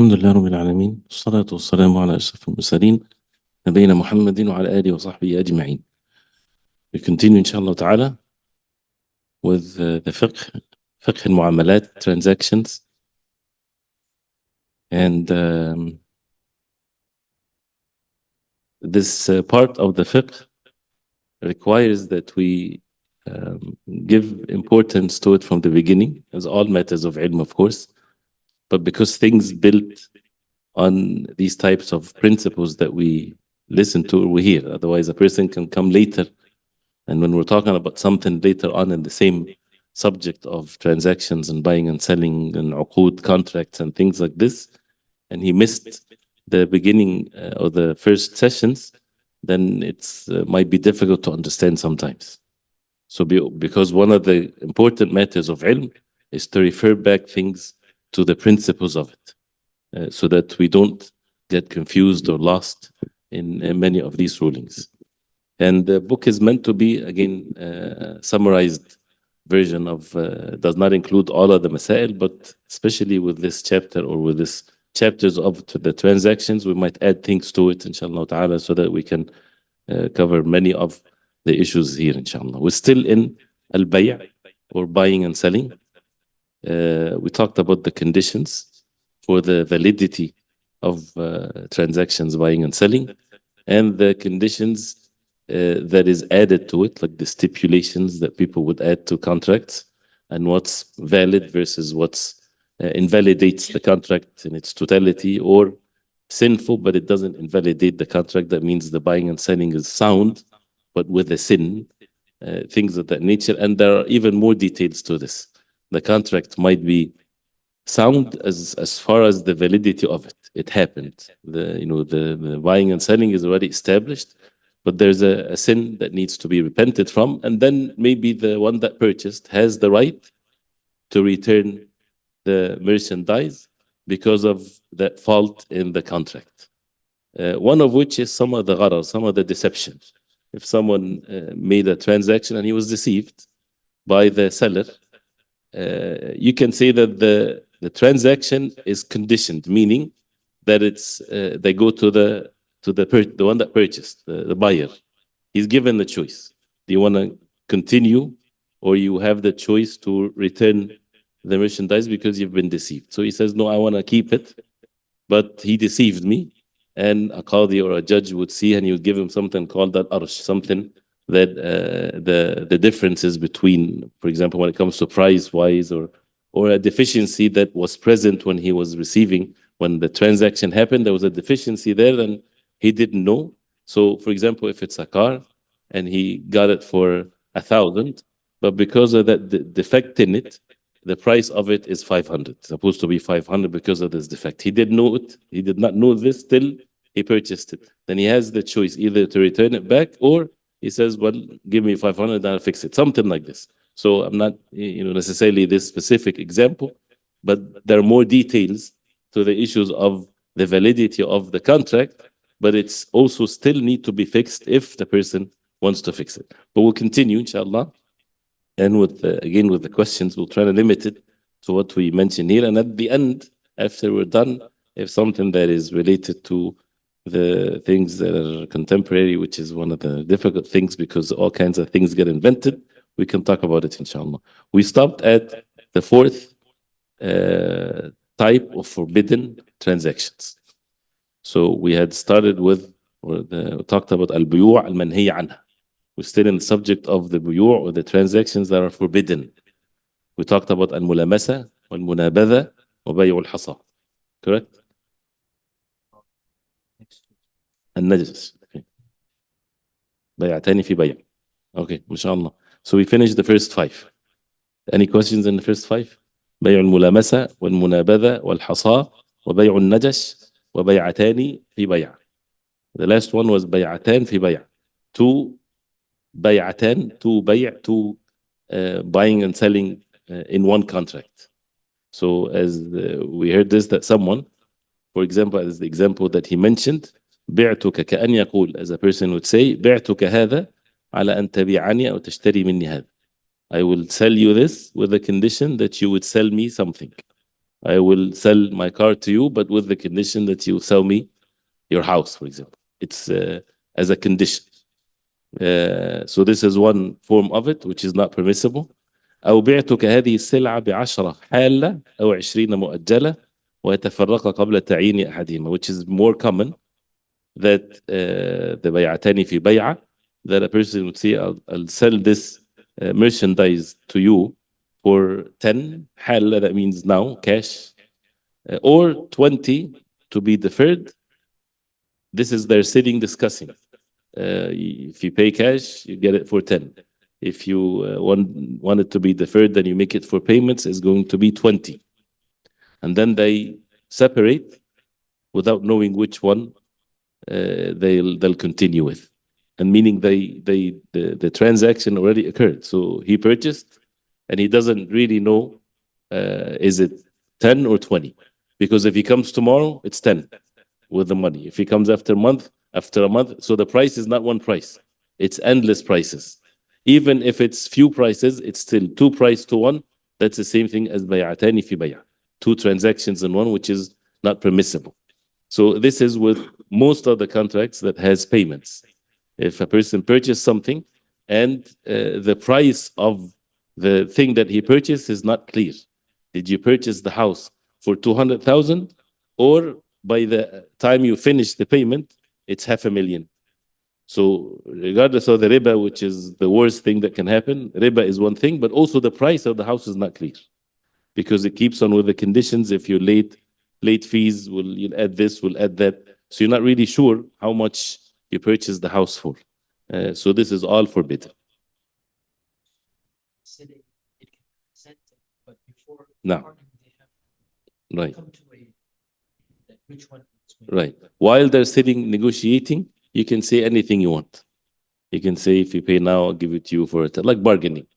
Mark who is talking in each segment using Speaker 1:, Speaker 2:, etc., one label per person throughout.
Speaker 1: الحمد لله رب العالمين والصلاة والسلام على أشرف المرسلين نبينا محمد وعلى آله وصحبه أجمعين. We continue inshallah ta'ala with the fiqh المعاملات, transactions, and this part of the fiqh requires that we give importance to it from the beginning, as all matters of ilm, of course, but because things built on these types of principles that we listen to or we hear. Otherwise, a person can come later, and when we're talking about something later on in the same subject of transactions and buying and selling and uqud contracts and things like this, and he missed the beginning or the first sessions, then it's might be difficult to understand sometimes. So because one of the important matters of ilm is to refer back things to the principles of it. So that we don't get confused or lost in many of these rulings. And the book is meant to be, again, summarized version of, does not include all of the masail, but especially with this chapter or with this chapters of the transactions, we might add things to it, inshallah ta'ala, so that we can cover many of the issues here, inshallah. We're still in al-bay' or buying and selling. We talked about the conditions for the validity of transactions, buying and selling, and the conditions that is added to it, like the stipulations that people would add to contracts, and what's valid versus what's invalidates the contract in its totality, or sinful, but it doesn't invalidate the contract. That means the buying and selling is sound, but with a sin, things of that nature. And there are even more details to this. The contract might be sound as far as the validity of it. It happened. The buying and selling is already established, but there's a sin that needs to be repented from, and then maybe the one that purchased has the right to return the merchandise because of that fault in the contract. One of which is some of the gharar, some of the deception. If someone made a transaction and he was deceived by the seller, you can say that the transaction is conditioned, meaning that it's they go to the one that purchased, the buyer. He's given the choice. Do you want to continue, or you have the choice to return the merchandise because you've been deceived? So he says, no, I want to keep it, but he deceived me. And a qadi or a judge would see, and he would give him something called that arsh, something that the differences between, for example, when it comes to price wise, or a deficiency that was present when he was receiving, when the transaction happened, there was a deficiency there and he didn't know. So for example, if it's a car and he got it for 1,000, but because of that defect in it, the price of it is 500. It's supposed to be 500 because of this defect. He didn't know it. He did not know this till he purchased it. Then he has the choice either to return it back, or he says, well, give me 500 and I'll fix it. Something like this. So I'm not necessarily this specific example, but there are more details to the issues of the validity of the contract, but it's also still need to be fixed if the person wants to fix it. But we'll continue, inshallah. And again, with the questions, we'll try to limit it to what we mentioned here. And at the end, after we're done, if something that is related to the things that are contemporary, which is one of the difficult things because all kinds of things get invented, we can talk about it, inshallah. We stopped at the fourth type of forbidden transactions. So we had started with, talked about al-buyu' al-manhiya anha. We're still in the subject of the buyu' or the transactions that are forbidden. We talked about al-mulamasa, wal-munabadha, wa bay'u al-hasa. Correct? النجس. Okay. بيعتان في بيع. Okay, mashallah. So we finished the first 5. Any questions in the first 5? بيع الملامسة والمنابذة والحصاة وبيع النجس وبيعتان في بيع. The last one was بيعتان في بيع. 2 بيعتان, 2 بيع, 2 buying and selling in one contract. So as we heard this, that someone, for example, as the example that he mentioned, بعتك كأن يقول, as a person would say, بعتك هذا على أن تبيعني أو تشتري مني هذا. I will sell you this with the condition that you would sell me something. I will sell my car to you, but with the condition that you sell me your house, for example. It's as a condition. So this is one form of it, which is not permissible. أو بعتك هذه السلعة ب10 حالة أو 20 مؤجلة ويتفرق قبل تعيين أحدهما, which is more common that the بيعتان في بيعة, that a person would say, I'll sell this merchandise to you for 10 حالة, that means now cash, or 20 to be deferred. This is their sitting discussing. If you pay cash, you get it for 10. If you want it to be deferred, then you make it for payments, it's going to be 20. And then they separate without knowing which one they'll continue with. And meaning the transaction already occurred. So he purchased and he doesn't really know is it 10 or 20. Because if he comes tomorrow, it's 10 with the money. If he comes after a month, so the price is not one price. It's endless prices. Even if it's few prices, it's still two price to one. That's the same thing as bay'atani fi bay'a. Two transactions in one, which is not permissible. So this is with most of the contracts that has payments. If a person purchased something and the price of the thing that he purchased is not clear. Did you purchase the house for 200,000, or by the time you finish the payment, it's 500,000? So regardless of the riba, which is the worst thing that can happen, riba is one thing, but also the price of the house is not clear, because it keeps on with the conditions. If you're late fees, you'll add this, will add that. So you're not really sure how much you purchased the house for. So this is all forbidden. Now, right. Right. While they're sitting negotiating, you can say anything you want. You can say, if you pay now, I'll give it to you for it. Like bargaining.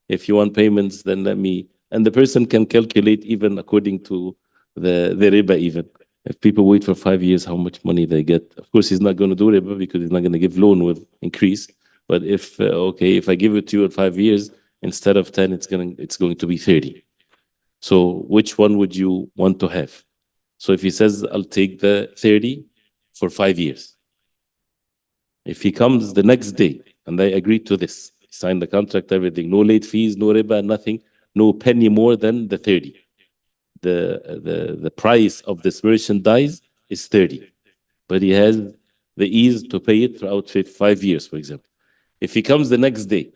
Speaker 1: If you want payments, then let me. And the person can calculate even according to the riba even. If people wait for 5 years, how much money they get. Of course, he's not going to do riba because he's not going to give loan with increase. But if, if I give it to you in 5 years, instead of 10, it's going to be 30. So which one would you want to have? So if he says, I'll take the 30 for 5 years. If he comes the next day and they agree to this, sign the contract, everything, no late fees, no riba, nothing, no penny more than the 30. The price of this merchandise is 30, but he has the ease to pay it throughout 5 years, for example. If he comes the next day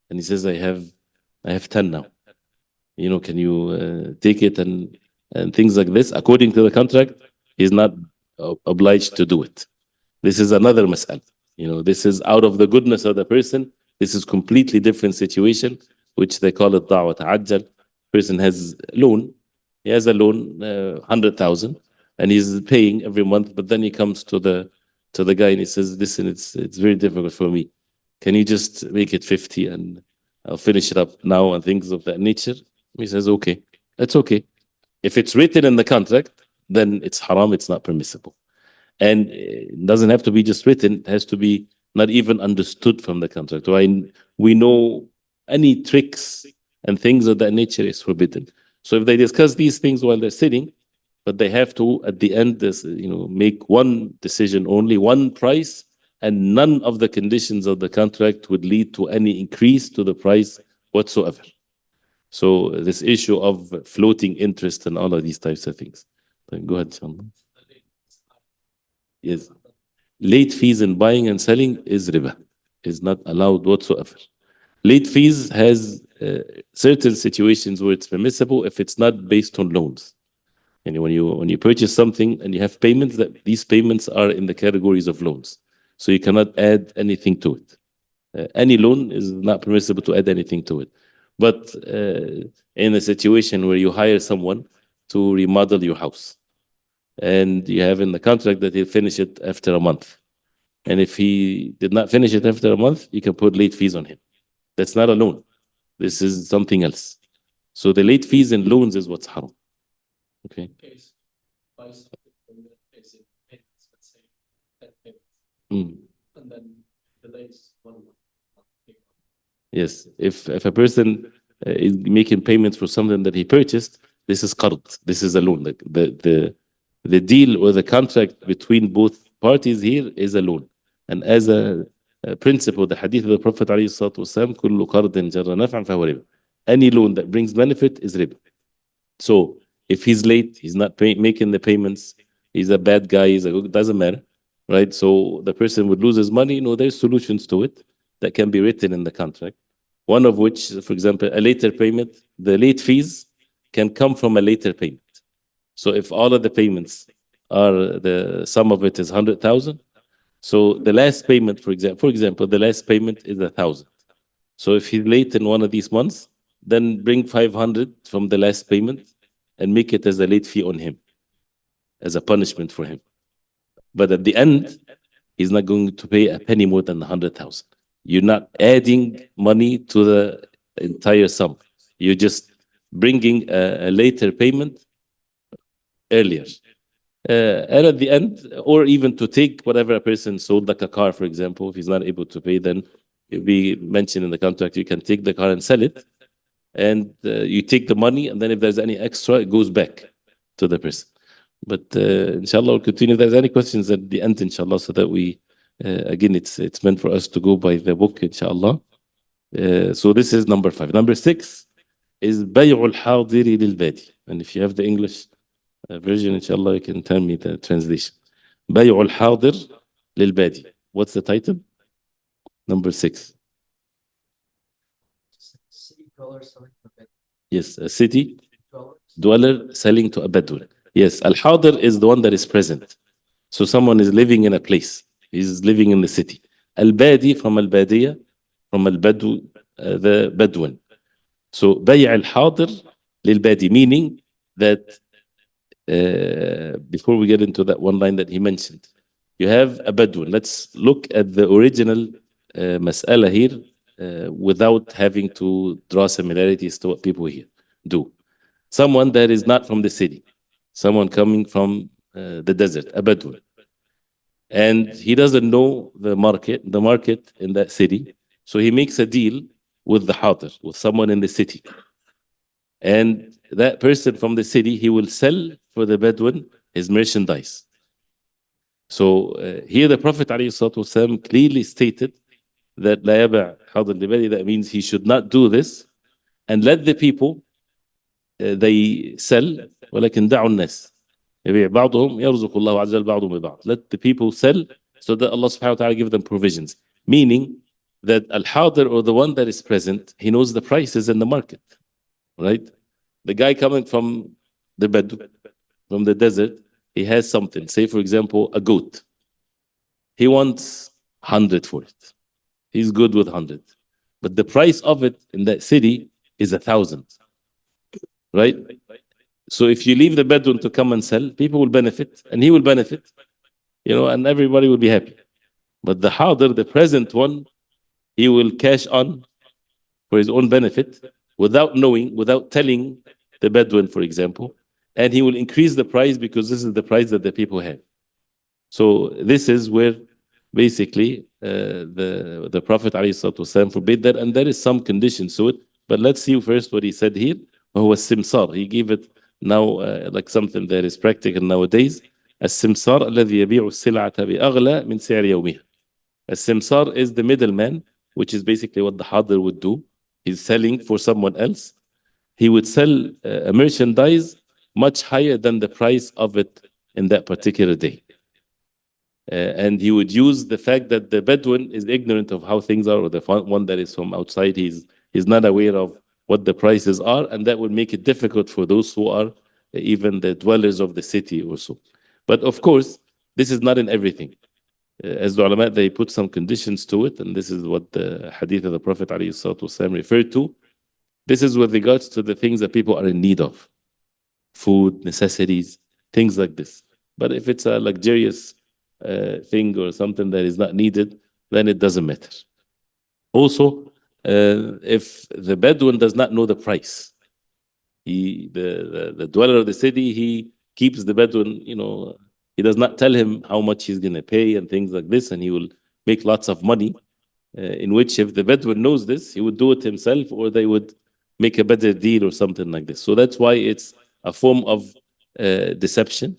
Speaker 1: and he says, I have 10 now, can you take it, and things like this, according to the contract, he's not obliged to do it. This is another mas'al. This is out of the goodness of the person. This is completely different situation, which they call it da'wa ta'ajjal. Person has loan. He has a loan, 100,000, and he's paying every month. But then he comes to the guy and he says, listen, it's very difficult for me. Can you just make it 50 and I'll finish it up now, and things of that nature? He says, okay, that's okay. If it's written in the contract, then it's haram, it's not permissible. And it doesn't have to be just written, it has to be not even understood from the contract. We know any tricks and things of that nature is forbidden. So if they discuss these things while they're sitting, but they have to, at the end, make one decision only, one price, and none of the conditions of the contract would lead to any increase to the price whatsoever. So this issue of floating interest and all of these types of things. Go ahead, Sean. Yes. Late fees in buying and selling is riba, is not allowed whatsoever. Late fees has certain situations where it's permissible if it's not based on loans. And when you purchase something and you have payments, that these payments are in the categories of loans. So you cannot add anything to it. Any loan is not permissible to add anything to it. But in a situation where you hire someone to remodel your house, and you have in the contract that he'll finish it after a month, and if he did not finish it after a month, you can put late fees on him. That's not a loan. This is something else. So the late fees in loans is what's haram. Okay. Mm. And then delays 1 month. Yes, if a person is making payments for something that he purchased, This is qard. This is a loan. The deal or the contract between both parties here is a loan. And as a principle, the hadith of the Prophet عليه الصلاة والسلام, كل قرض جر نفعا فهو ربا. Any loan that brings benefit is riba. So if he's late, he's not making the payments, he's a bad guy, it doesn't matter, right? So the person would lose his money. There's solutions to it that can be written in the contract. One of which, for example, a later payment, the late fees can come from a later payment. So if all of the payments are, the sum of it is 100,000, so the last payment, for example, the last payment is 1,000. So if he's late in one of these months, then bring 500 from the last payment and make it as a late fee on him, as a punishment for him. But at the end, he's not going to pay a penny more than 100,000. You're not adding money to the entire sum. You're just bringing a later payment earlier. And at the end, or even to take whatever a person sold, like a car, for example, if he's not able to pay, then we mentioned in the contract, you can take the car and sell it, and you take the money, and then if there's any extra, it goes back to the person. But inshallah, we'll continue. If there's any questions at the end, inshallah, so that we, again, it's meant for us to go by the book, inshallah. So this is number 5. Number 6 is بيع الحاضر للبادي. And if you have the English version, inshallah, you can tell me the translation. بيع الحاضر للبادي. What's the title? Number 6. Yes, a city dweller selling to a Bedouin. Yes, al-hadir is the one that is present. So someone is living in a place. He's living in the city. Al-badi from al-badiyah, from al-badu, the Bedouin. So بيع الحاضر للبادي, meaning that before we get into that one line that he mentioned, you have a Bedouin. Let's look at the original mas'ala here without having to draw similarities to what people here do. Someone that is not from the city, someone coming from the desert, a Bedouin. And he doesn't know the market in that city. So he makes a deal with the hadir, with someone in the city. And that person from the city, he will sell for the Bedouin his merchandise. So here the Prophet ﷺ clearly stated that لا يبع حاضر لبادي, that means he should not do this and let the people they sell, ولكن دعوا الناس يبيع بعضهم يرزق الله عز وجل بعضهم ببعض. Let the people sell so that Allah subhanahu wa ta'ala give them provisions. Meaning that al-hadir, or the one that is present, he knows the prices in the market, right? The guy coming from the Bedou, from the desert, he has something, say for example, a goat. He wants 100 for it. He's good with 100. But the price of it in that city is 1,000, right? So if you leave the Bedouin to come and sell, people will benefit and he will benefit, and everybody will be happy. But the hadir, the present one, he will cash on for his own benefit without knowing, without telling the Bedouin, for example, and he will increase the price because this is the price that the people have. So this is where basically the Prophet ﷺ forbade that, and there is some conditions to it. But let's see first what he said here. وهو السمسار. He gave it now like something that is practical nowadays. السمسار الذي يبيع السلعة بأغلى من سعر يومها. السمسار is the middleman, which is basically what the hadir would do. He's selling for someone else. He would sell a merchandise much higher than the price of it in that particular day. And he would use the fact that the Bedouin is ignorant of how things are, or the one that is from outside, he's not aware of what the prices are, and that would make it difficult for those who are even the dwellers of the city or so. But of course, this is not in everything. As the ulama, they put some conditions to it, and this is what the hadith of the Prophet ﷺ referred to. This is with regards to the things that people are in need of. Food, necessities, things like this. But if it's a luxurious thing or something that is not needed, then it doesn't matter. Also, if the Bedouin does not know the price, the dweller of the city, he keeps the Bedouin, he does not tell him how much he's going to pay and things like this, and he will make lots of money, in which if the Bedouin knows this, he would do it himself, or they would make a better deal or something like this. So that's why it's a form of deception,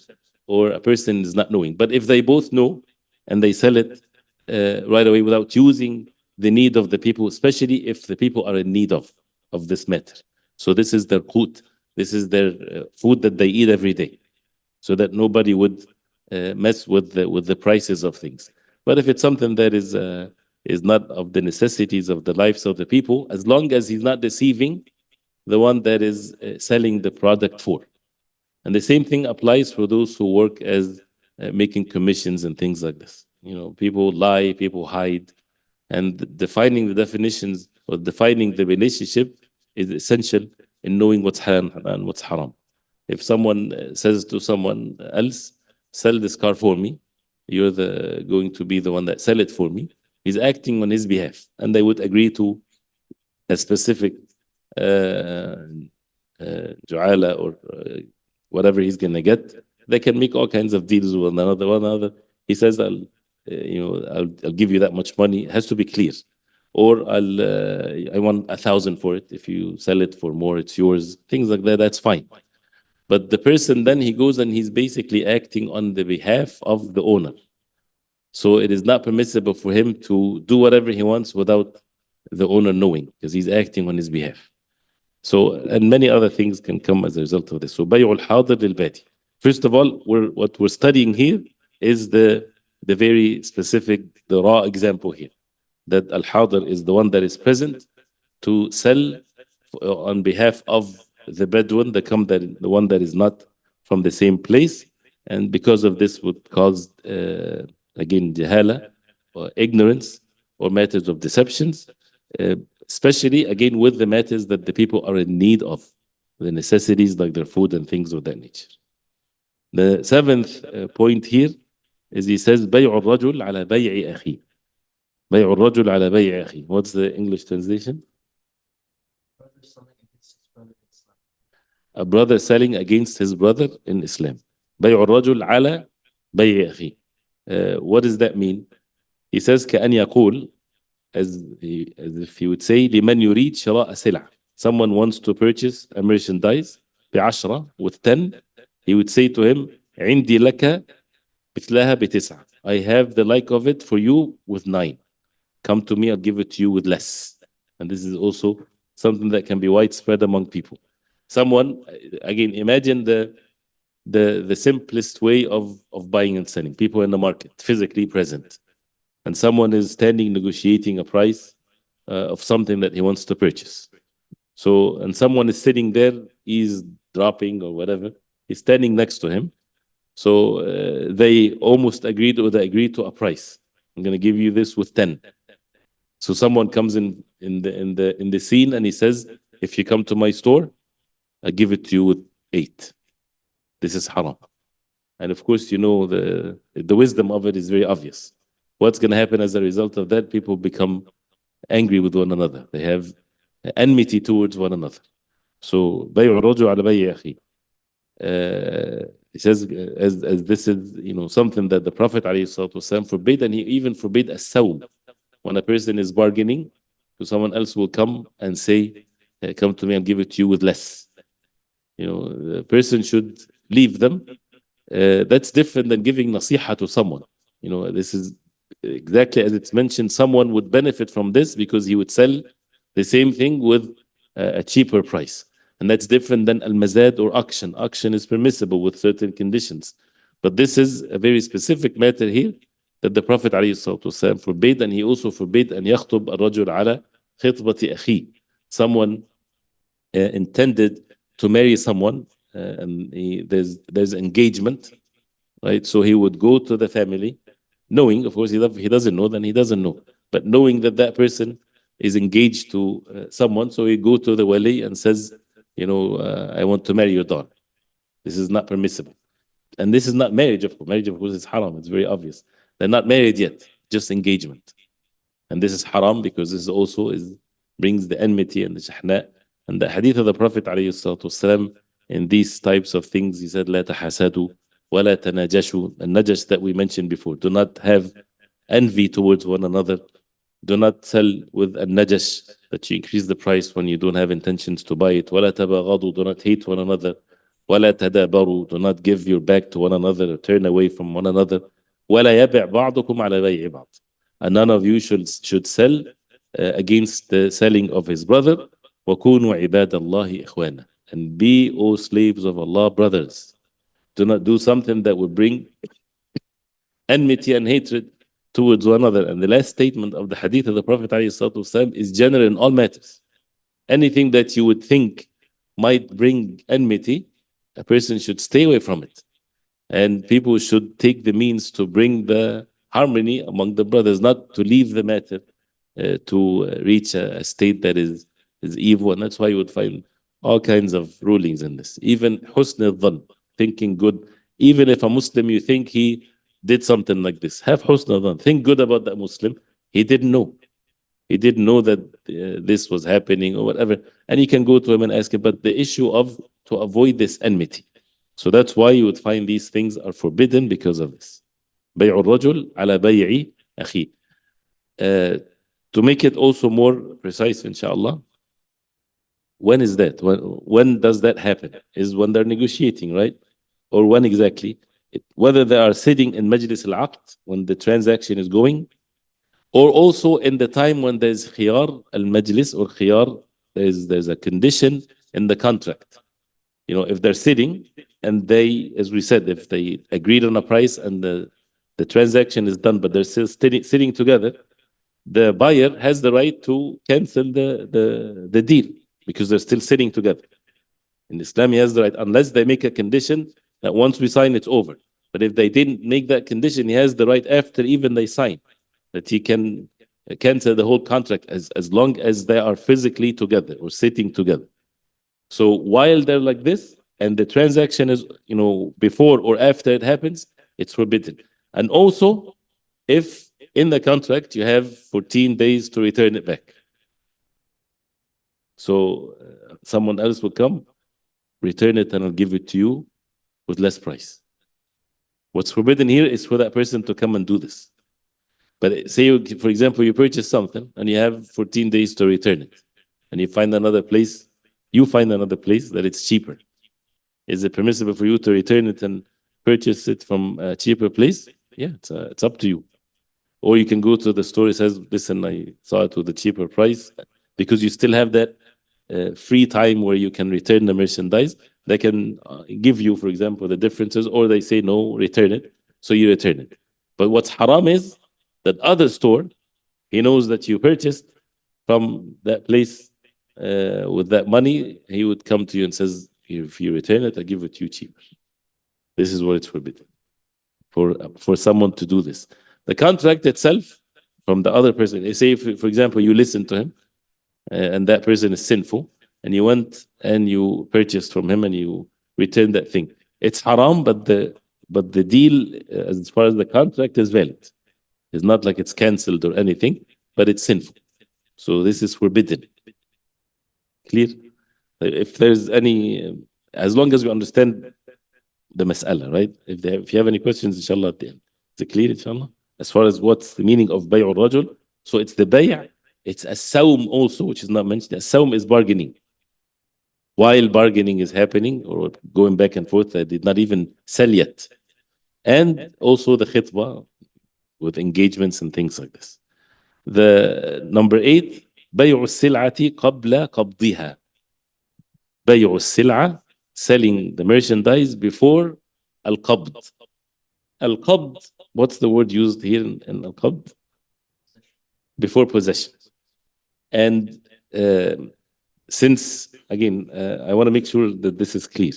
Speaker 1: or a person is not knowing. But if they both know and they sell it right away without using the need of the people, especially if the people are in need of this matter. So this is their qut, this is their food that they eat every day, so that nobody would mess with the prices of things. But if it's something that is not of the necessities of the lives of the people, as long as he's not deceiving the one that is selling the product for. And the same thing applies for those who work as making commissions and things like this. You know, people lie, people hide, and defining the definitions or defining the relationship is essential in knowing what's halal and what's haram. If someone says to someone else, sell this car for me, you're going to be the one that sell it for me, he's acting on his behalf, and they would agree to a specific ju'ala or whatever he's going to get. They can make all kinds of deals with one another. He says, I'll give you that much money. It has to be clear. Or I want 1,000 for it. If you sell it for more, it's yours. Things like that, that's fine. But the person then he goes and he's basically acting on the behalf of the owner. So it is not permissible for him to do whatever he wants without the owner knowing, because he's acting on his behalf. So, and many other things can come as a result of this. So, بيع الحاضر للبادي. First of all, what we're studying here is the very specific, the raw example here. That al-hadir is the one that is present to sell on behalf of the Bedouin, the one that is not from the same place. And because of this would cause, again, jahala, or ignorance, or matters of deceptions, especially, again, with the matters that the people are in need of, the necessities like their food and things of that nature. The seventh point here is he says, بيع الرجل على بيع أخيه. بيع الرجل على بيع أخيه. What's the English translation? A brother selling against his brother in Islam. بيع الرجل على بيع أخيه. What does that mean? He says كأن يقول, as if he would say, لمن يريد شراء سلعة. Someone wants to purchase a merchandise ب10 with 10. He would say to him, عندي لك مثلها ب9. I have the like of it for you with 9. Come to me, I'll give it to you with less. And this is also something that can be widespread among people. Someone, again, imagine the simplest way of buying and selling. People in the market, physically present. And someone is standing negotiating a price of something that he wants to purchase. So, and someone is sitting there, he's dropping or whatever. He's standing next to him. So they almost agreed, or they agreed to a price. I'm going to give you this with 10. So someone comes in the scene and he says, if you come to my store, I give it to you with 8. This is haram. And of course, you know, the wisdom of it is very obvious. What's going to happen as a result of that? People become angry with one another. They have enmity towards one another. So بيع الرجل على بيع أخيه. He says, as this is, you know, something that the Prophet ﷺ forbade, and he even forbade as-sawm. When a person is bargaining, so someone else will come and say, come to me and give it to you with less. You know, the person should leave them. That's different than giving nasiha to someone. You know, this is exactly as it's mentioned, someone would benefit from this because he would sell the same thing with a cheaper price. And that's different than al-mazad or auction. Auction is permissible with certain conditions. But this is a very specific matter here that the Prophet ﷺ forbade, and he also forbade أن يخطب الرجل على خطبة أخيه. Someone intended to marry someone, and there's engagement, right? So he would go to the family, knowing, of course, he doesn't know, then he doesn't know. But knowing that that person is engaged to someone, so he go to the wali and says, you know, I want to marry your daughter. This is not permissible. And this is not marriage, of course. Marriage, of course, is haram. It's very obvious. They're not married yet, just engagement. And this is haram because this also brings the enmity and the shahna. And the hadith of the Prophet ﷺ in these types of things, he said, لا تحاسدوا ولا تناجشوا. And najash that we mentioned before. Do not have envy towards one another. Do not sell with a najash, that you increase the price when you don't have intentions to buy it. ولا تباغضوا. Do not hate one another. ولا تدابروا, do not give your back to one another, turn away from one another. ولا يبع بعضكم على بيع بعض. And none of you should sell against the selling of his brother. وكونوا عباد الله إخوانا. And be, O slaves of Allah, brothers. Do not do something that would bring enmity and hatred towards one another. And the last statement of the hadith of the Prophet ﷺ is general in all matters. Anything that you would think might bring enmity, a person should stay away from it. And people should take the means to bring the harmony among the brothers, not to leave the matter to reach a state that is evil. And that's why you would find all kinds of rulings in this. Even husn al-dhann, thinking good. Even if a Muslim, you think he did something like this, have husn al-dhann, think good about that Muslim. He didn't know. He didn't know that this was happening or whatever. And you can go to him and ask him. But the issue of to avoid this enmity. So that's why you would find these things are forbidden because of this. بيع الرجل على بيع أخيه. To make it also more precise, inshallah, when is that? When does that happen? Is when they're negotiating, right? Or when exactly? Whether they are sitting in Majlis al-Aqd, when the transaction is going, or also in the time when there's khiyar al-Majlis or khiyar, there's a condition in the contract. You know, if they're sitting and they, as we said, if they agreed on a price and the transaction is done, but they're still sitting together, the buyer has the right to cancel the deal because they're still sitting together. In Islam, he has the right, unless they make a condition that once we sign, it's over. But if they didn't make that condition, he has the right after even they sign, that he can cancel the whole contract as long as they are physically together or sitting together. So while they're like this, and the transaction is, you know, before or after it happens, it's forbidden. And also, if in the contract you have 14 days to return it back. So someone else will come, return it, and I'll give it to you with less price. What's forbidden here is for that person to come and do this. But say, for example, you purchase something and you have 14 days to return it, and you find another place that it's cheaper. Is it permissible for you to return it and purchase it from a cheaper place? Yeah, it's up to you. Or you can go to the store, it says, listen, I saw it with a cheaper price, because you still have that free time where you can return the merchandise. They can give you, for example, the differences, or they say, no, return it. So you return it. But what's haram is that other store, he knows that you purchased from that place with that money, he would come to you and says, if you return it, I give it to you cheaper. This is what it's forbidden for someone to do this. The contract itself from the other person, say, for example, you listen to him and that person is sinful, and you went and you purchased from him and you returned that thing. It's haram, but the deal, as far as the contract, is valid. It's not like it's cancelled or anything, but it's sinful. So this is forbidden. Clear? If there's any, as long as we understand the mas'ala, right? If you have any questions, inshallah, at the end. Is it clear, inshallah? As far as what's the meaning of bay'ur rajul, so it's the bay', it's a sawm also, which is not mentioned. A sawm is bargaining. While bargaining is happening, or going back and forth, they did not even sell yet. And also the khitbah, with engagements and things like this. The number 8, bay'u sil'ati qabla qabdiha. Bay'u sil'a, selling the merchandise before al-qabd. Al-qabd, what's the word used here in al-qabd? Before possession. And since, again, I want to make sure that this is clear.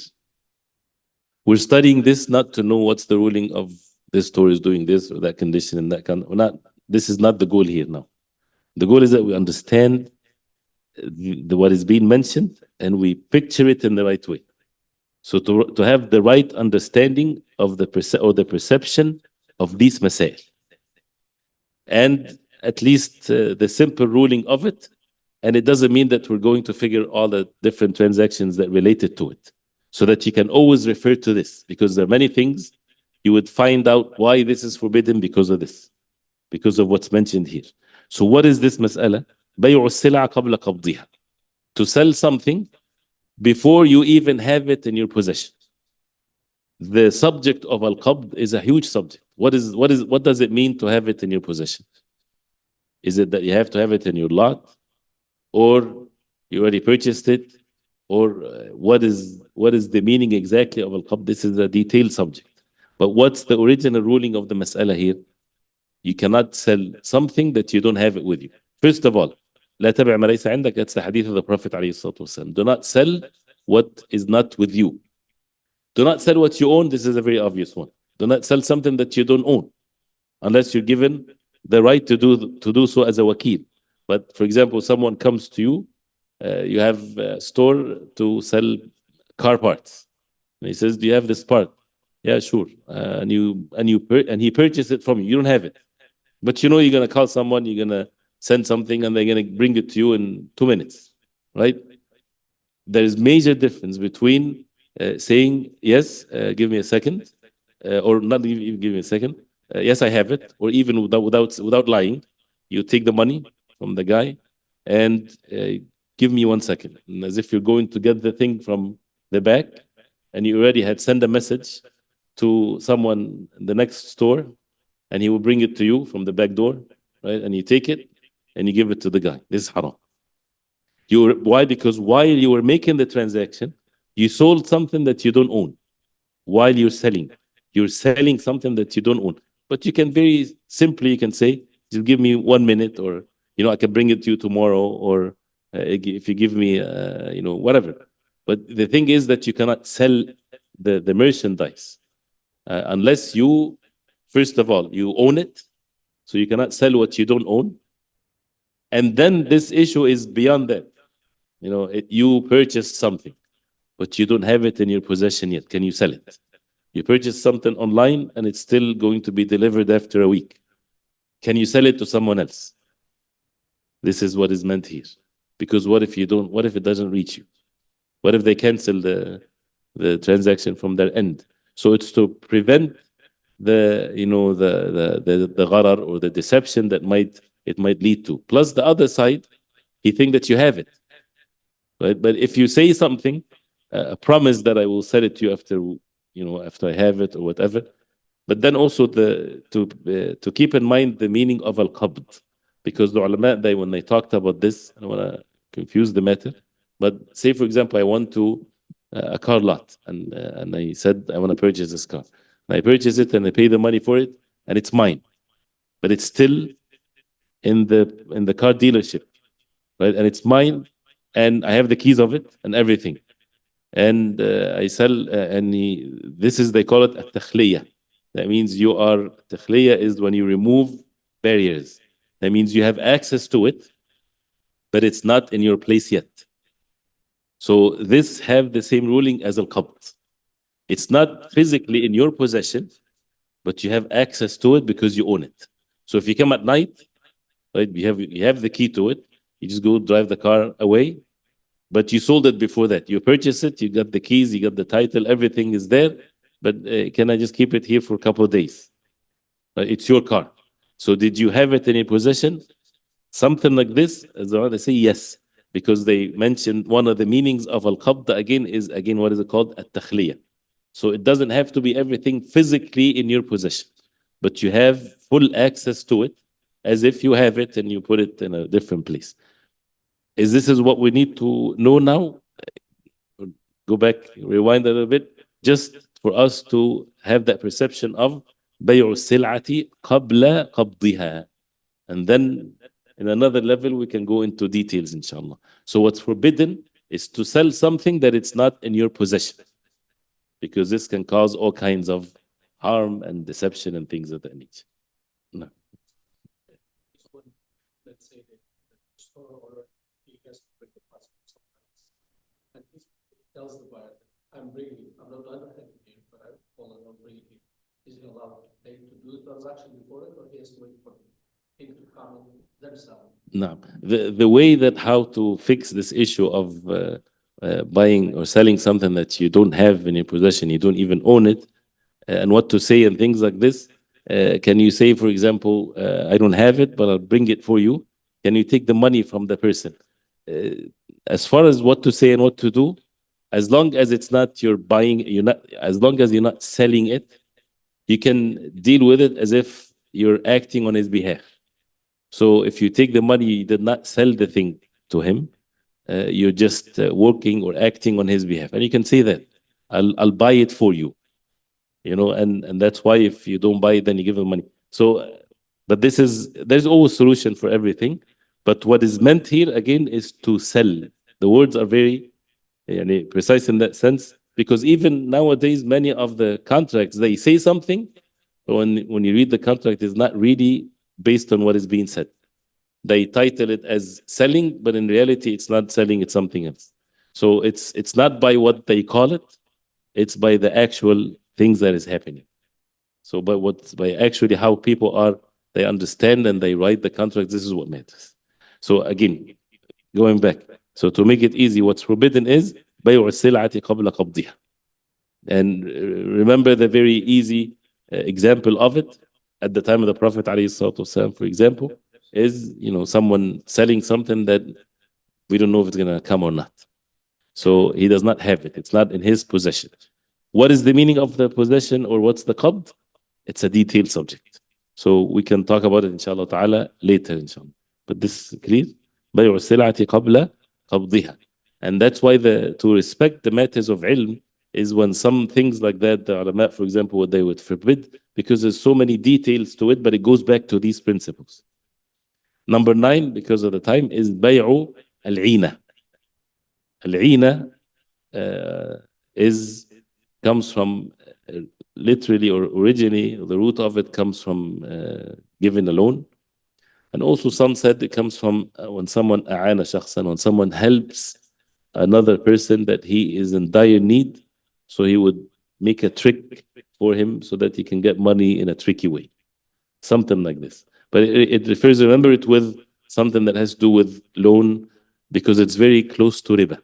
Speaker 1: We're studying this not to know what's the ruling of this store is doing this or that condition and that kind of, this is not the goal here now. The goal is that we understand what is being mentioned and we picture it in the right way. So to have the right understanding of the perception of these masail. And at least the simple ruling of it. And it doesn't mean that we're going to figure all the different transactions that related to it. So that you can always refer to this. Because there are many things you would find out why this is forbidden because of this. Because of what's mentioned here. So what is this mas'ala? بيع السلع قبل قبضها. To sell something before you even have it in your possession. the subject of al-qabd is a huge subject. What does it mean to have it in your possession? Is it that you have to have it in your lot, or you already purchased it, or what is the meaning exactly of al-qabd? This is a detailed subject. But what's the original ruling of the mas'ala here? You cannot sell something that you don't have it with you. First of all, لا تبع ما ليس عندك. That's the hadith of the Prophet عليه الصلاة والسلام. Do not sell what is not with you. Do not sell what you own. This is a very obvious one. Do not sell something that you don't own, unless you're given the right to do so as a wakil. But for example, someone comes to you, you have a store to sell car parts, and he says, "Do you have this part?" Yeah, sure. And he purchased it from you. You don't have it, but you know you're gonna call someone, you're gonna send something, and they're gonna bring it to you in 2 minutes, right? There is major difference between saying yes, give me a second, or not even give me a second. Yes, I have it, or even without lying, you take the money from the guy and give me 1 second, and as if you're going to get the thing from the back, and you already had sent a message to someone in the next store, and he will bring it to you from the back door, right? And you take it and you give it to the guy. This is haram. Why? Because while you were making the transaction, you sold something that you don't own. While you're selling something that you don't own. But you can very simply, you can say, just give me 1 minute, or I can bring it to you tomorrow, or if you give me, whatever. But the thing is that you cannot sell the merchandise unless you, first of all, you own it. So you cannot sell what you don't own. And then this issue is beyond that. You purchased something, but you don't have it in your possession yet. Can you sell it? You purchased something online and it's still going to be delivered after a week. Can you sell it to someone else? This is what is meant here. Because what if it doesn't reach you? What if they cancel the transaction from their end? So it's to prevent the gharar, or the deception that it might lead to. Plus the other side, he think that you have it. Right? But if you say something, a promise that I will sell it to you after I have it or whatever, but then also to keep in mind the meaning of al-qabd, because the ulama, when they talked about this, I don't want to confuse the matter, but say for example I went to a car lot, and I said I want to purchase this car, and I purchase it and I pay the money for it, and it's mine, but it's still in the car dealership, right? And it's mine, and I have the keys of it and everything. And I sell, they call it at-takhliya. That means takhliya is when you remove barriers. That means you have access to it, but it's not in your place yet. So this have the same ruling as al-qabd. It's not physically in your possession, but you have access to it because you own it. So if you come at night, right, you have the key to it, you just go drive the car away, but you sold it before that. You purchased it, you got the keys, you got the title, everything is there, but can I just keep it here for a couple of days? It's your car. So did you have it in your possession? Something like this, as they say, yes, because they mentioned one of the meanings of al-qabd is what is it called? At-takhliya. So it doesn't have to be everything physically in your possession, but you have full access to it as if you have it and you put it in a different place. This is what we need to know now? Go back, rewind a little bit, just for us to have that perception of بيع السلعة قبل قبضها. And then in another level, we can go into details, inshallah. So what's forbidden is to sell something that it's not in your possession, because this can cause all kinds of harm and deception and things of that nature. No.
Speaker 2: Let's say that the store or he has to bring the passport sometimes, and he tells the buyer, I'm not having it, but I'm bringing it. Is he allowed to do the transaction before it, or he has to wait for him to come and then sell?
Speaker 1: No. The way that how to fix this issue of buying or selling something that you don't have in your possession, you don't even own it, and what to say and things like this. Can you say, for example, I don't have it, but I'll bring it for you? Can you take the money from the person? As far as what to say and what to do, as long as it's not you're buying, as long as you're not selling it, you can deal with it as if you're acting on his behalf. So if you take the money, you did not sell the thing to him, you're just working or acting on his behalf. And you can say that, I'll buy it for you, and that's why if you don't buy it, then you give him money. So, but there's always solution for everything. But what is meant here again is to sell. The words are very precise in that sense, because even nowadays, many of the contracts, they say something, but when you read the contract, it's not really based on what is being said. They title it as selling, but in reality, it's not selling, it's something else. So it's not by what they call it, it's by the actual things that is happening. So by actually how people are, they understand and they write the contract, this is what matters. So again, going back. So to make it easy, what's forbidden is بيع السلعة قبل قبضها. And remember the very easy example of it at the time of the Prophet ﷺ, for example, is someone selling something that we don't know if it's going to come or not. So he does not have it. It's not in his possession. What is the meaning of the possession, or what's the qabd? It's a detailed subject. So we can talk about it inshallah ta'ala later inshallah. But this is clear. بيع السلعة قبل قبضها. And that's why to respect the matters of ilm is when some things like that, the ulama, for example, what they would forbid, because there's so many details to it, but it goes back to these principles. Number 9, because of the time, is بيع العينة. العينة comes from literally or originally, the root of it comes from giving a loan. And also some said it comes from when someone أعان شخصا, when someone helps another person that he is in dire need, so he would make a trick for him so that he can get money in a tricky way. Something like this. But it refers, remember it with something that has to do with loan, because it's very close to riba.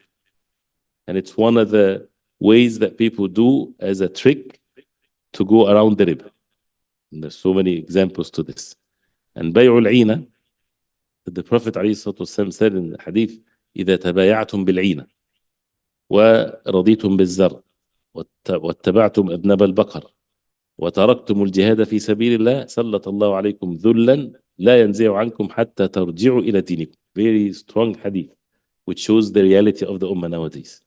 Speaker 1: And it's one of the ways that people do as a trick to go around the riba. And there's so many examples to this. And بيع العينة, the Prophet ﷺ said in the hadith, إذا تبايعتم بالعينة ورضيتم بالزرع واتبعتم أذنب البقر وتركتم الجهاد في سبيل الله سلط الله عليكم ذلا لا ينزع عنكم حتى ترجعوا إلى دينكم. Very strong hadith, which shows the reality of the ummah nowadays.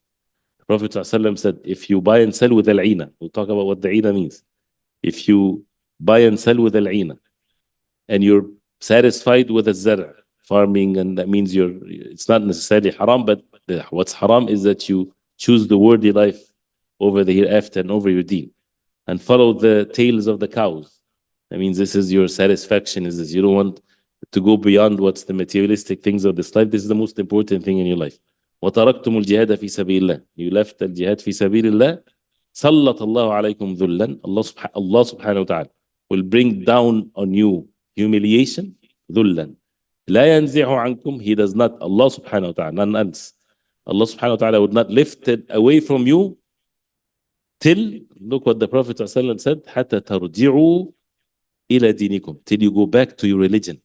Speaker 1: The Prophet ﷺ said, if you buy and sell with al-'ina, we'll talk about what the 'ina means. If you buy and sell with al-'ina, and you're satisfied with the farming, and that means it's not necessarily haram, but what's haram is that you choose the worldly life over the hereafter and over your deen, and follow the tails of the cows. That means this is your satisfaction, is this, you don't want to go beyond what's the materialistic things of this life. This is the most important thing in your life. وَتَرَكْتُمُ الْجِهَادَ فِي سَبِيلِ اللَّهِ. You left the jihad في سبيل الله. سَلَّطَ اللَّهُ عَلَيْكُمْ ذُلًّا. Allah subhanahu wa ta'ala will bring down on you humiliation. ذُلًّا. لا ينزع عنكم. He does not, Allah subhanahu wa ta'ala, none else. Allah subhanahu wa ta'ala would not lift it away from you till, look what the Prophet ﷺ said, حَتَّى تَرْجِعُوا إِلَى دِينِكُمْ. Till you go back to your religion.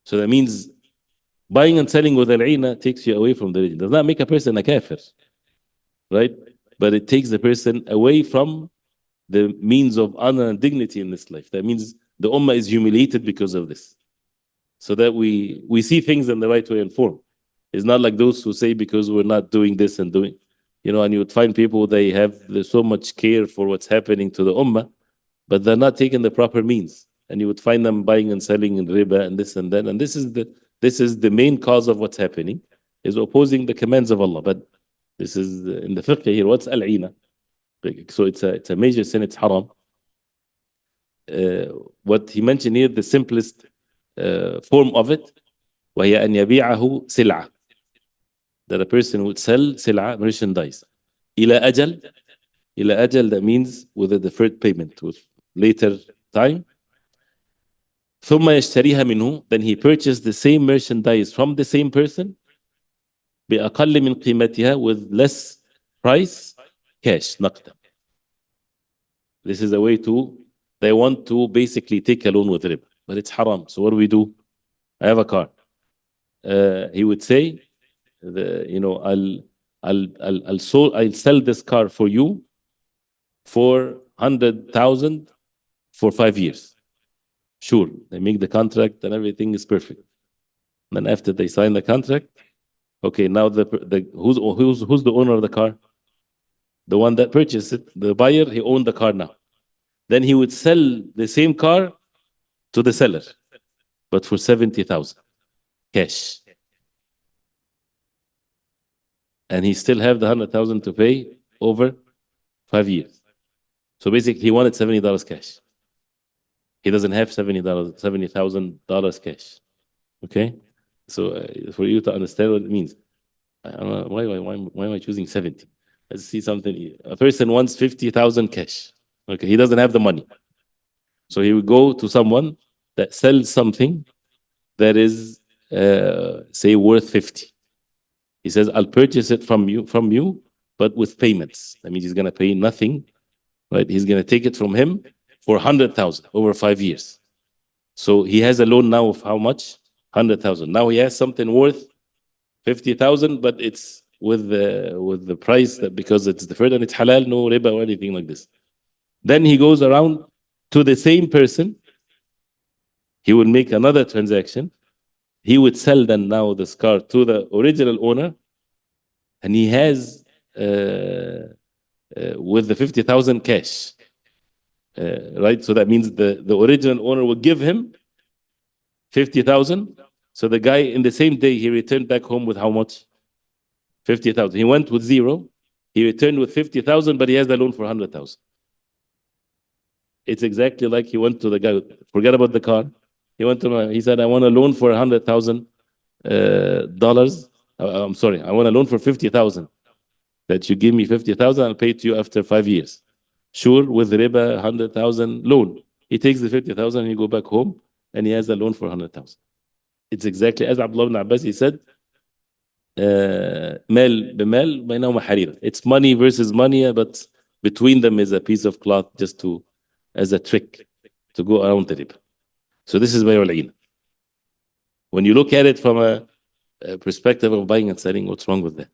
Speaker 1: So that means buying and selling with al-'ina takes you away from the religion. Does not make a person a kafir, right? But it takes the person away from the means of honor and dignity in this life. That means the ummah is humiliated because of this. So that we see things in the right way and form. It's not like those who say because we're not doing this and doing, and you would find people, they have so much care for what's happening to the ummah, but they're not taking the proper means. And you would find them buying and selling in riba and this and that. And this is the main cause of what's happening, is opposing the commands of Allah. But this is in the fiqh here. What's al-'ina? So it's a major sin. It's haram. What he mentioned here, the simplest form of it, وهي أن يبيعه سلعة. That a person would sell سلعة, merchandise. إلى أجل, that means with a deferred payment, with later time. ثم يشتريها منه, then he purchased the same merchandise from the same person بأقل من قيمتها, with less price, cash, نقدا. This is a way they want to basically take a loan with riba, but it's haram. So what do? I have a car. He would say, I'll sell this car for you for 100,000 for 5 years. Sure, they make the contract and everything is perfect. Then after they sign the contract, okay, now who's the owner of the car? The one that purchased it, the buyer, he owned the car now. Then he would sell the same car to the seller, but for 70,000 cash. And he still have the 100,000 to pay over 5 years. So basically, he wanted $70 cash. He doesn't have $70,000 cash. Okay, so for you to understand what it means, I don't know why am I choosing 70? Let's see something. A person wants 50,000 cash. Okay, he doesn't have the money, so he would go to someone that sells something that is, say, worth 50. He says, "I'll purchase it from you, but with payments." That means he's gonna pay nothing, right? He's gonna take it from him for 100,000 over 5 years. So he has a loan now of how much? 100,000. Now he has something worth 50,000, but it's with the price that, because it's deferred and it's halal, no riba or anything like this. Then he goes around to the same person. He will make another transaction. He would sell then now this car to the original owner, and he has with the 50,000 cash, right? So that means the original owner will give him 50,000. So the guy in the same day, he returned back home with how much? 50,000. He went with zero. He returned with 50,000, but he has the loan for 100,000. It's exactly like he went to the guy. Forget about the car. He went to he said, "I want a loan for $100,000 dollars. I'm sorry, I want a loan for 50,000. That you give me 50,000, I'll pay it to you after 5 years. Sure, with riba, 100,000 loan. He takes the 50,000 and he go back home and he has a loan for 100,000. It's exactly as Abdullah ibn Abbas, he said, مال بمال بينهما حريرة. It's money versus money, but between them is a piece of cloth just as a trick to go around the riba. So this is bay'ul 'ayn. When you look at it from a perspective of buying and selling, what's wrong with that?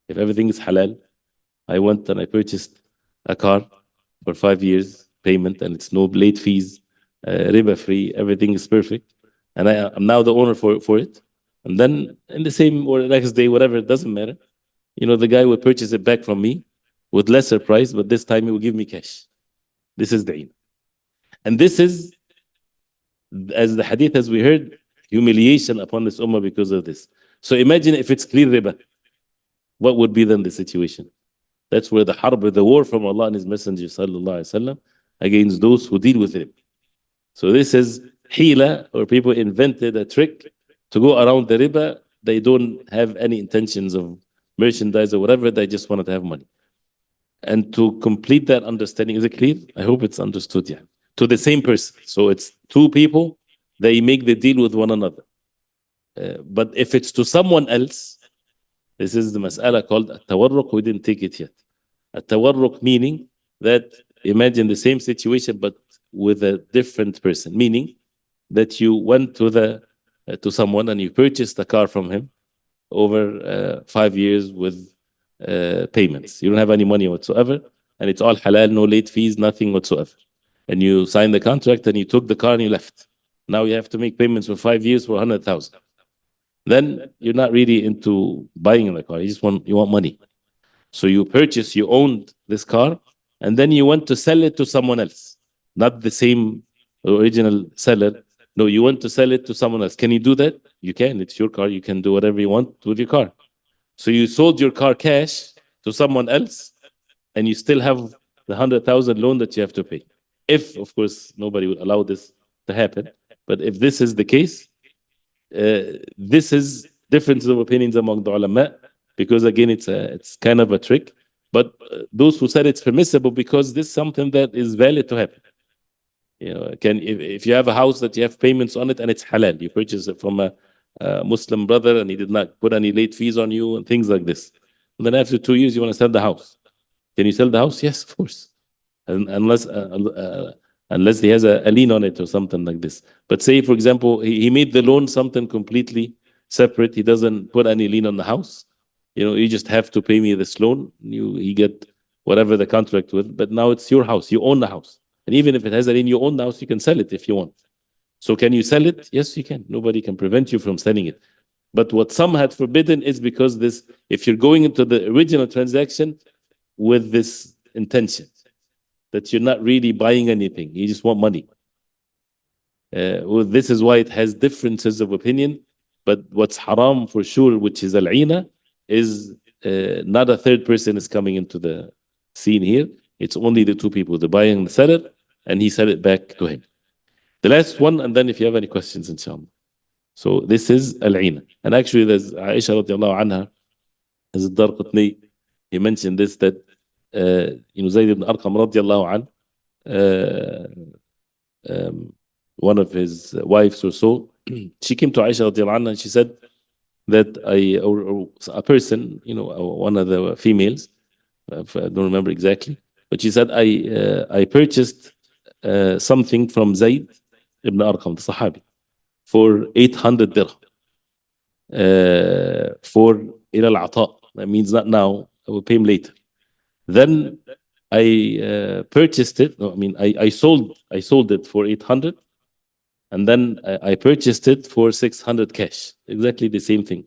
Speaker 1: If everything is halal, I went and I purchased a car for 5 years payment, and it's no late fees, riba free, everything is perfect, and I'm now the owner for it. And then in the same or the next day, whatever, it doesn't matter. The guy will purchase it back from me with lesser price, but this time he will give me cash. This is da'in. And this is, as the hadith, as we heard, humiliation upon this ummah because of this. So imagine if it's clear riba. What would be then the situation? That's where the harb, the war from Allah and His Messenger sallallahu alaihi wasallam against those who deal with it. So this is hila, or people invented a trick to go around the riba. They don't have any intentions of merchandise or whatever. They just wanted to have money. And to complete that understanding, is it clear? I hope it's understood. Yeah. To the same person. So it's two people. They make the deal with one another. But if it's to someone else, this is the mas'ala called at-tawarruq. We didn't take it yet. At-tawarruq meaning that imagine the same situation but with a different person. Meaning that you went to someone and you purchased a car from him over 5 years with payments. You don't have any money whatsoever, and it's all halal, no late fees, nothing whatsoever. And you signed the contract and you took the car and you left. Now you have to make payments for 5 years for 100,000. Then you're not really into buying the car. You want money. So you owned this car, and then you went to sell it to someone else, not the same original seller. No, you want to sell it to someone else. Can you do that? You can. It's your car. You can do whatever you want with your car. So you sold your car cash to someone else, and you still have the 100,000 loan that you have to pay. If, of course, nobody would allow this to happen. But if this is the case, this is difference of opinions among the ulama, because again, it's kind of a trick. But those who said it's permissible because this is something that is valid to happen. If you have a house that you have payments on it and it's halal, you purchase it from a Muslim brother and he did not put any late fees on you and things like this. And then after 2 years, you want to sell the house. Can you sell the house? Yes, of course. Unless he has a lien on it or something like this. But say, for example, he made the loan something completely separate. He doesn't put any lien on the house. you just have to pay me this loan. You get whatever the contract with, but now it's your house. You own the house. And even if it has a lien, you own the house, you can sell it if you want. So can you sell it? Yes, you can. Nobody can prevent you from selling it. But what some had forbidden is because if you're going into the original transaction with this intention that you're not really buying anything, you just want money. Well, this is why it has differences of opinion. But what's haram for sure, which is al-ina, is not a third person is coming into the scene here. It's only the two people, the buyer and the seller, and he sell it back to him. The last one, and then if you have any questions, inshallah. So this is al-ina. And actually, there's Aisha radiallahu anha, as الدار he mentioned this, that Zayd ibn Arqam radiallahu anhu, one of his wives or so, she came to Aisha radiallahu anha and she said that or a person, one of the females, I don't remember exactly, but she said, I purchased something from Zayd ibn Arqam, the Sahabi, for 800 dirham. For إلى العطاء. That means not now, I will pay him later. Then I purchased it. No, I mean, I sold it for 800, and then I purchased it for 600 cash. Exactly the same thing.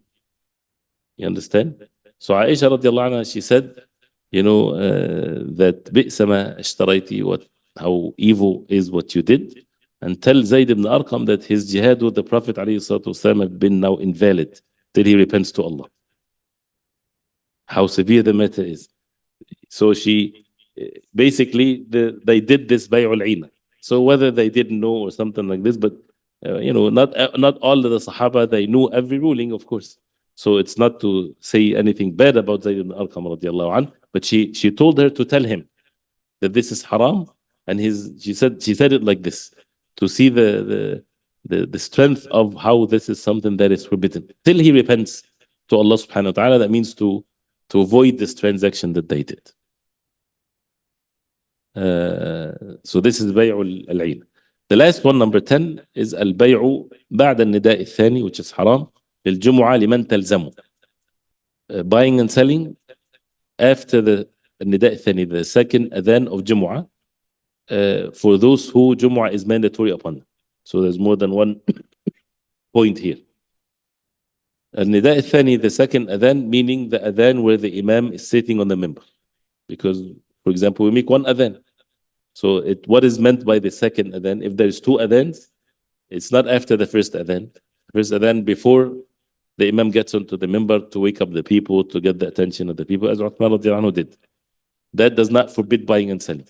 Speaker 1: You understand? So Aisha radiallahu anha, she said, that بئس ما اشتريتي, how evil is what you did. And tell Zayd ibn Arqam that his jihad with the Prophet ﷺ have been now invalid till he repents to Allah. How severe the matter is. So she basically they did this bay'ul ina. So whether they didn't know or something like this, but not all of the Sahaba, they knew every ruling, of course. So it's not to say anything bad about Zayd ibn Arqam radiallahu anh, but she told her to tell him that this is haram, and she said it like this to see the strength of how this is something that is forbidden till he repents to Allah subhanahu wa ta'ala. That means to avoid this transaction that they did. So this is bay'ul al-'in. The last one, number 10, is al-bay'u بعد النداء الثاني, which is haram, للجمعة لمن تلزمه. Buying and selling after the النداء الثاني, the second adhan of Jumu'ah, for those who Jumu'ah is mandatory upon them. So there's more than one point here. النداء الثاني, the second adhan, meaning the adhan where the imam is sitting on the minbar. Because, for example, we make one adhan. So what is meant by the second adhan? If there's two adhans, it's not after the first adhan. The first adhan before the imam gets onto the minbar to wake up the people, to get the attention of the people, as Uthman radiallahu anhu did. That does not forbid buying and selling.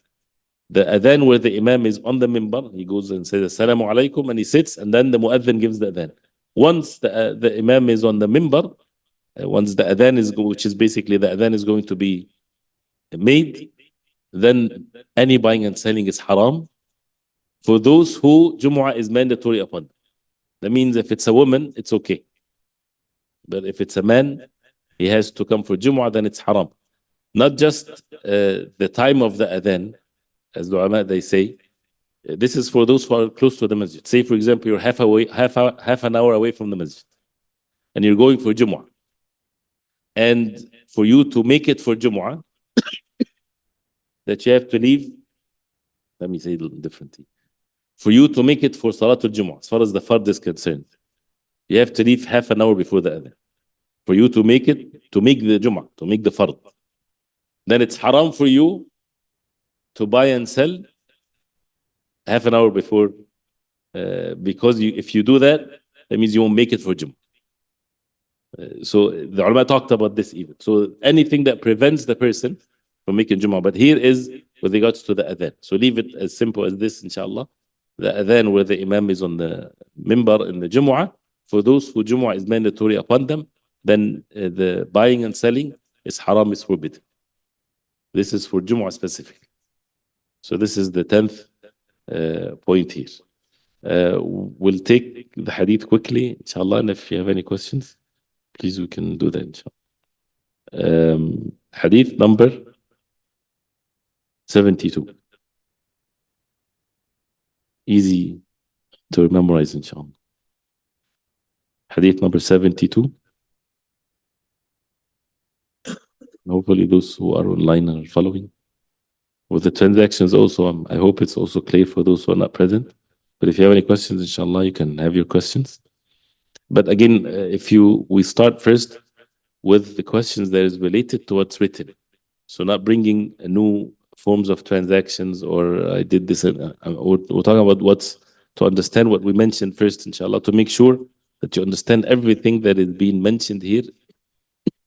Speaker 1: The adhan where the imam is on the minbar, he goes and says assalamu alaikum, and he sits, and then the muadhin gives the adhan. Once the imam is on the minbar, once the adhan is, which is basically the adhan is going to be made, then any buying and selling is haram for those who Jumu'ah is mandatory upon. That means if it's a woman, it's okay. But if it's a man, he has to come for Jumu'ah, then it's haram. Not just the time of the adhan, as the ulama they say. This is for those who are close to the masjid. Say, for example, you're half an hour away from the masjid, and you're going for Jumu'ah. And for you to make it for Jumu'ah, that you have to leave, let me say it differently. For you to make it for Salatul Jumu'ah, as far as the fard is concerned, you have to leave half an hour before the adhan. For you to make the Jumu'ah, to make the fard. Then it's haram for you to buy and sell half an hour before, because if you do that, that means you won't make it for Jumu'ah. So the ulama talked about this even. So anything that prevents the person from making Jumu'ah. But here is with regards to the adhan. So leave it as simple as this, inshallah. The adhan where the imam is on the minbar in the Jumu'ah, for those who Jumu'ah is mandatory upon them, then the buying and selling is haram, is forbidden. This is for Jumu'ah specific. So this is the 10th point here. We'll take the hadith quickly, inshallah, and if you have any questions, please, we can do that, inshallah. Hadith number 72. Easy to memorize, inshallah. Hadith number 72. Hopefully those who are online are following. With the transactions also, I hope it's also clear for those who are not present. But if you have any questions, inshallah, you can have your questions. But again, we start first with the questions that is related to what's written. So not bringing new forms of transactions or I did this. We're talking about what's to understand what we mentioned first, inshallah, to make sure that you understand everything that is being mentioned here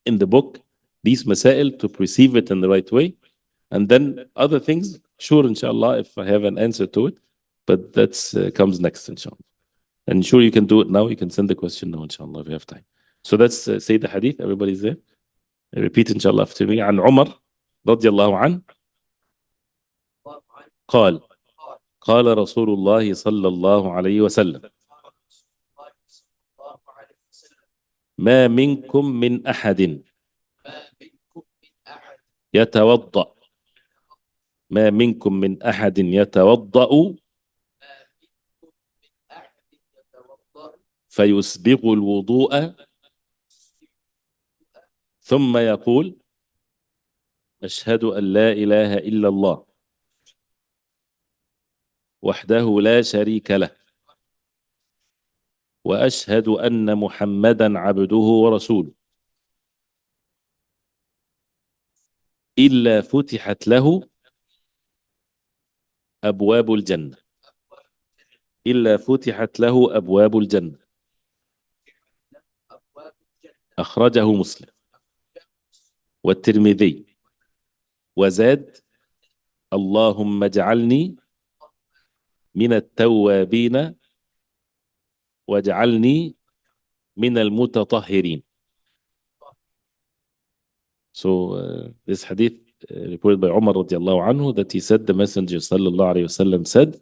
Speaker 1: in the book, these masail, to perceive it in the right way. And then other things, sure, inshallah, if I have an answer to it, but that's comes next, inshallah. And sure, you can do it now. You can send the question now, inshallah, if you have time. So let's say the hadith. Everybody's there. I repeat, inshallah, after me. عن عمر رضي الله عنه قال قال رسول الله صلى الله عليه وسلم ما منكم من أحد يتوضأ ما منكم من أحد يتوضأ فيسبغ الوضوء ثم يقول أشهد أن لا إله إلا الله وحده لا شريك له وأشهد أن محمدا عبده ورسوله إلا فتحت له أبواب الجنة إلا فتحت له أبواب الجنة أخرجه مسلم والترمذي وزاد اللهم اجعلني من التوابين واجعلني من المتطهرين. So this hadith reported by Umar radiallahu anhu that he said, the Messenger sallallahu alayhi wasallam said,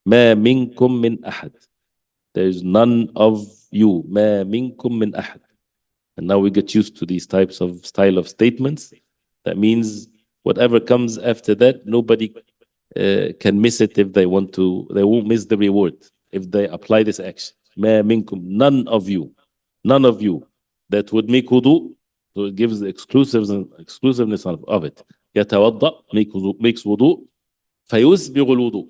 Speaker 1: ما منكم من أحد. There is none of you. ما منكم من أحد. And now we get used to these types of style of statements. That means whatever comes after that, nobody can miss it if they want to. They won't miss the reward if they apply this action. ما منكم, none of you. None of you that would make wudu. So it gives the exclusiveness of it. يتوضأ, makes wudu. فيسبغ الوضوء.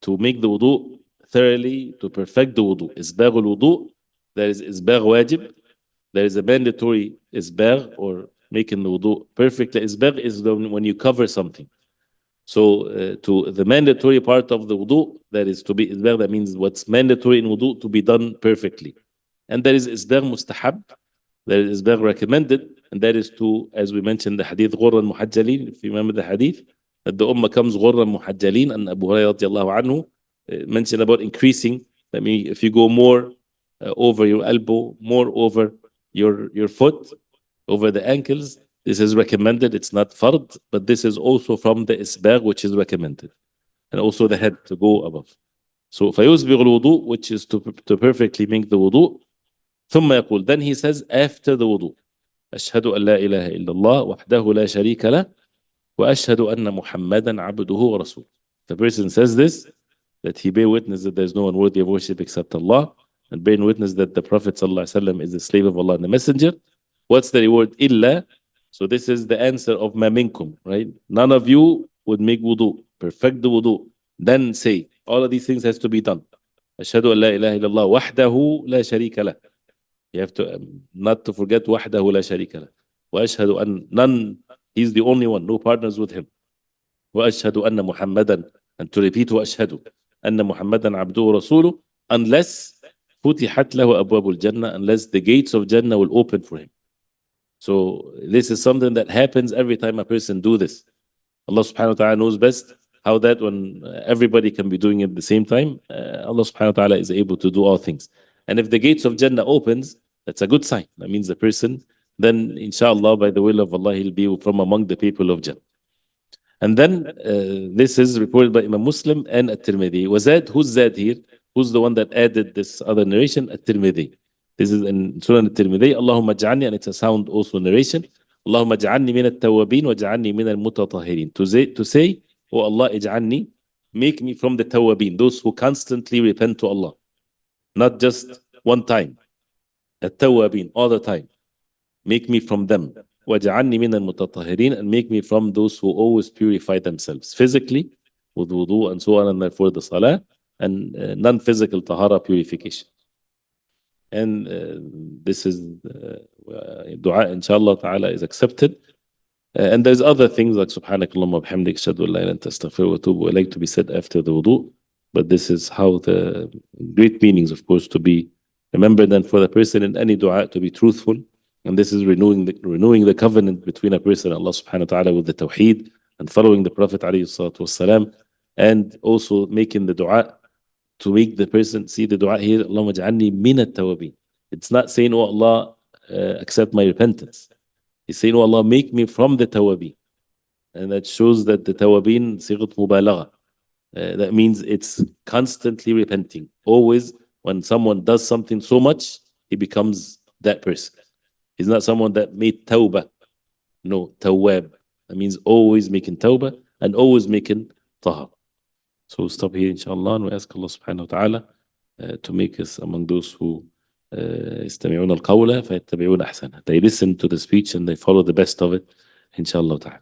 Speaker 1: To make the wudu thoroughly, to perfect the wudu. إسباغ الوضوء. There is إسباغ wajib. There is a mandatory إسباغ, or making the wudu perfectly. إسباغ is when you cover something. So to the mandatory part of the wudu, that is to be إسباغ, that means what's mandatory in wudu to be done perfectly. And there is إسباغ مستحب. There is إسباغ recommended, and that is to, as we mentioned, the hadith غُرًّا محجلين. If you remember the hadith, that the ummah comes غُرًّا محجلين, and Abu Hurairah radiallahu anhu mentioned about increasing. I mean, if you go more over your elbow, more over your foot, over the ankles, this is recommended. It's not fard, but this is also from the isbagh, which is recommended, and also the head to go above. So فيسبغ الوضوء, which is to perfectly make the wudu. ثم يقول, then he says after the wudu, أشهد أن لا إله إلا الله وحده لا شريك له وأشهد أن محمدا عبده ورسوله. The person says this, that he bear witness that there is no one worthy of worship except Allah, and bear witness that the Prophet ﷺ is the slave of Allah and the messenger. What's the reward? إلا. So this is the answer of ما منكم, right? None of you would make wudu, perfect the wudu, then say, all of these things has to be done. أشهد أن لا إله إلا الله وحده لا شريك له. You have to not to forget وحده لا شريك له. وأشهد أن none, he's the only one, no partners with him. وأشهد أن محمدا, and to repeat وأشهد أن محمدا عبده ورسوله, unless فتحت له أبواب الجنة, unless the gates of Jannah will open for him. So this is something that happens every time a person do this. Allah subhanahu wa ta'ala knows best how that when everybody can be doing it at the same time, Allah subhanahu wa ta'ala is able to do all things. And if the gates of Jannah opens, that's a good sign. That means the person, then inshallah, by the will of Allah, he'll be from among the people of Jannah. And then this is reported by Imam Muslim and At-Tirmidhi. Wazad, who's Zad here? Who's the one that added this other narration? At-Tirmidhi. This is in Surah At-Tirmidhi. Allahumma ja'alni, and it's a sound also narration. Allahumma ja'alni min at-tawwabin wa ja'alni min al-mutatahhirin. To say, oh Allah, ij'alni, make me from the tawwabin, those who constantly repent to Allah. Not just one time. At-tawwabin, all the time. Make me from them. واجعلني من المتطهرين, and make me from those who always purify themselves physically with wudu and so on, and for the salah, and non-physical tahara purification. And this is dua, inshallah ta'ala, is accepted. And there's other things like subhanakallahumma bihamdik ashhadu an la ilaha illa anta astaghfiruka wa atubu ilayk to be said after the wudu. But this is how the great meanings, of course, to be remembered, and for the person in any dua to be truthful. And this is renewing the covenant between a person and Allah subhanahu wa ta'ala with the tawheed and following the Prophet alayhi salatu wasalam, and also making the dua to make the person see the dua here, Allahumma ja'alni min at-tawabin. It's not saying, oh Allah, accept my repentance. He's saying, oh Allah, make me from the tawabin. And that shows that the tawabin sighat mubalagha. That means it's constantly repenting. Always, when someone does something so much, he becomes that person. He's not someone that made tawbah. No, tawab. That means always making tawbah and always making tahar. So we'll stop here, inshallah, and we ask Allah subhanahu wa ta'ala to make us among those who يستمعون القول فيتبعون أحسنه. They listen to the speech and they follow the best of it, inshallah ta'ala.